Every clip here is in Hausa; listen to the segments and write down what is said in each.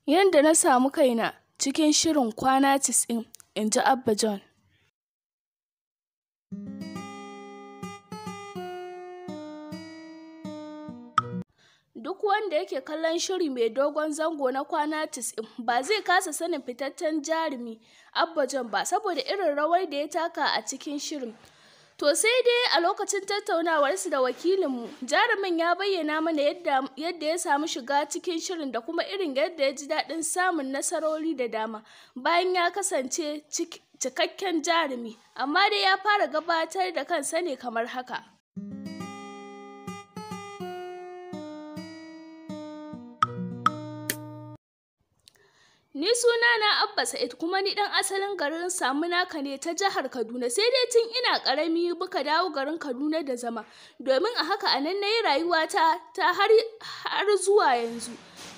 Yanda na samu kaina cikin shirin kwana 90, in ji Abba John. Duk wanda yake kallon shiri mai dogon zango na kwana 90 ba zai kasa sanin fitaccen jarumi Abba John ba saboda irin rawar da ya taka a cikin shirin. To sai dai a lokacin tattaunawarsu da wakilinmu, jarumin ya bayyana mana yadda ya samu shiga cikin shirin da kuma irin yadda ya ji daɗin samun nasarori da dama bayan ya kasance cikakken jarumi, amma dai ya fara gabatar da kansa ne kamar haka. Ni sunana Abba Sa'id kuma ni dan asalin garin Samunaka ne ta jihar Kaduna, sai dai tun ina karami muka dawo garin Kaduna da zama, domin a haka anan nayi rayuwata ta har zuwa yanzu.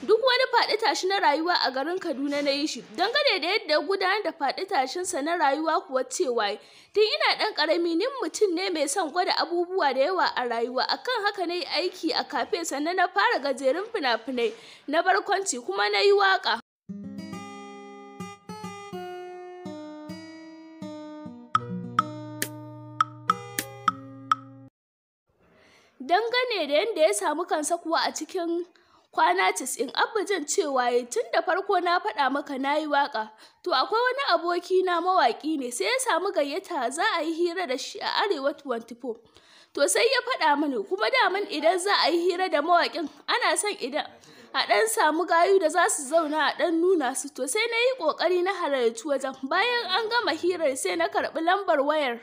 Duk wani faɗi tashi na rayuwa a garin Kaduna na yi shi. Dangane da yadda gudanar da faɗi tashinsa na rayuwa kuwa cewa tun ina ɗan ƙarami ni mutum ne mai son gwada abubuwa da yawa a rayuwa. Akan haka na yi aiki a kafe, sannan na fara gajerun fina-finai na barkwanci kuma na yi waƙa. Dangane da yadda ya samu kansa kuwa a cikin kwana 90, Abba John cewa tun da farko na faɗa maka na yi waƙa, to akwai wani aboki na mawaƙi ne sai ya samu gayyata za a yi hira da shi a Arewa 24. To sai ya faɗa mini kuma daman idan za a yi hira da mawaƙin ana son idan a ɗan samu gayu da za su zauna a ɗan nuna su, to sai na yi ƙoƙari na halarci wajen. Bayan an gama hirar sai na karɓi lambar wayar.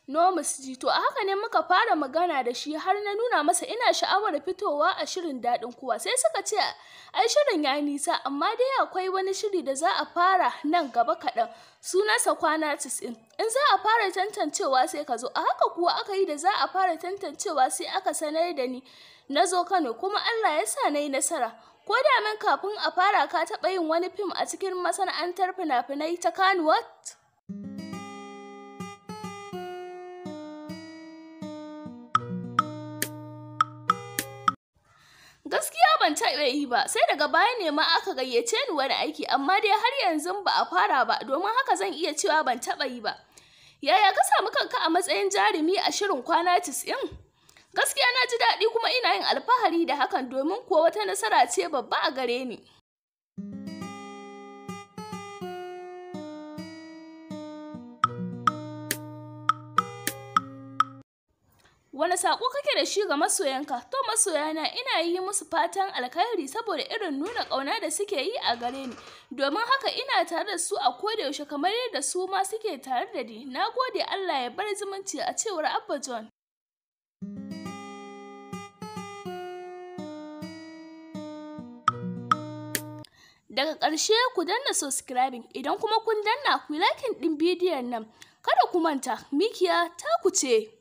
Nomus, to a haka ne muka fara magana da shi har na nuna masa ina sha'awar fitowa a shirin daɗin kowa. Sai suka ce ai shirin ya nisa, amma dai akwai wani shiri da za a fara nan gaba kaɗan, sunansa kwana 90. In za a fara tantancewa sai ka zo. A haka kuwa aka yi, da za a fara tantancewa sai aka sanar da ni na zo Kano, kuma Allah ya sa na yi nasara. Ko da min kafin a fara ka taɓa yin wani fim a cikin masana'antar fina-finai ta Kannywood? Gaskiya ban taɓa yi ba, sai daga baya ne ma aka gayyace ni wani aiki, amma dai har yanzu ba a fara ba, domin haka zan iya cewa ban taɓa yi ba. Yaya ka samu kanka a matsayin jarumi a shirin kwana 90? Gaskiya na ji daɗi kuma ina yin alfahari da hakan, domin kuwa wata nasara ce babba a gare ni. Wani saƙo kake da shi ga masoyanka? To masoyana, ina yi musu fatan alkhairi saboda irin nuna ƙauna da suke yi a gare ni. Domin haka ina tare da su a koda yaushe kamar yadda su ma suke tare da ni. Na gode, Allah ya bar zumunci, a cewar Abba John. Daga ƙarshe ku danna subscribing, idan kuma kun danna ku yi liking ɗin bidiyon nan. Kada ku manta, mikiya ta ku ce.